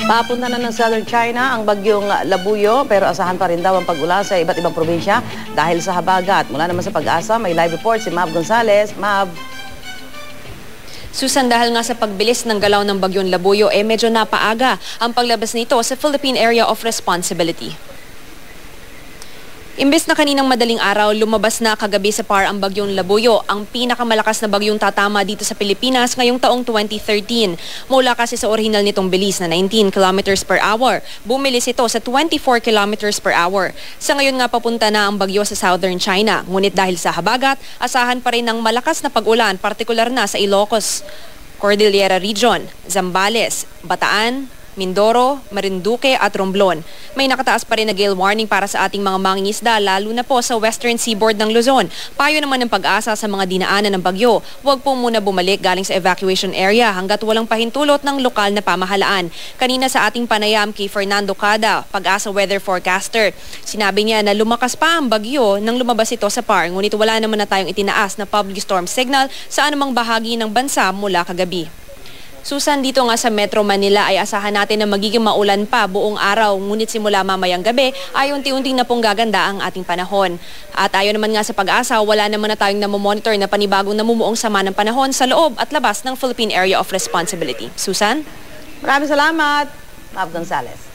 Papunta na ng Southern China ang bagyong Labuyo pero asahan pa rin daw ang pag-ulan sa iba't ibang probinsya dahil sa habagat. Mula naman sa Pag-asa, may live report si Mab Gonzales. Mab. Susan, dahil nga sa pagbilis ng galaw ng bagyong Labuyo, medyo napaaga ang paglabas nito sa Philippine Area of Responsibility. Imbes na kaninang madaling araw, lumabas na kagabi sa PAR ang bagyong Labuyo, ang pinakamalakas na bagyong tatama dito sa Pilipinas ngayong taong 2013. Mula kasi sa orihinal nitong bilis na 19 kilometers per hour, bumilis ito sa 24 kilometers per hour. Sa ngayon nga papunta na ang bagyo sa Southern China, ngunit dahil sa habagat, asahan pa rin ng malakas na pag-ulan, partikular na sa Ilocos, Cordillera Region, Zambales, Bataan, Mindoro, Marinduque at Romblon. May nakataas pa rin na gale warning para sa ating mga mangingisda, lalo na po sa western seaboard ng Luzon. Payo naman ng Pag-asa sa mga dinaanan ng bagyo, huwag po muna bumalik galing sa evacuation area hanggat walang pahintulot ng lokal na pamahalaan. Kanina sa ating panayam kay Fernando Cada, Pag-asa weather forecaster, sinabi niya na lumakas pa ang bagyo nang lumabas ito sa PAR, ngunit wala naman na tayong itinaas na public storm signal sa anumang bahagi ng bansa mula kagabi. Susan, dito nga sa Metro Manila ay asahan natin na magiging maulan pa buong araw. Ngunit simula mamayang gabi ay unti-unti na pong gaganda ang ating panahon. At ayon naman nga sa Pag-asa, wala naman na tayong namomonitor na panibagong namumuong sama ng panahon sa loob at labas ng Philippine Area of Responsibility. Susan? Maraming salamat, Mab Gonzales.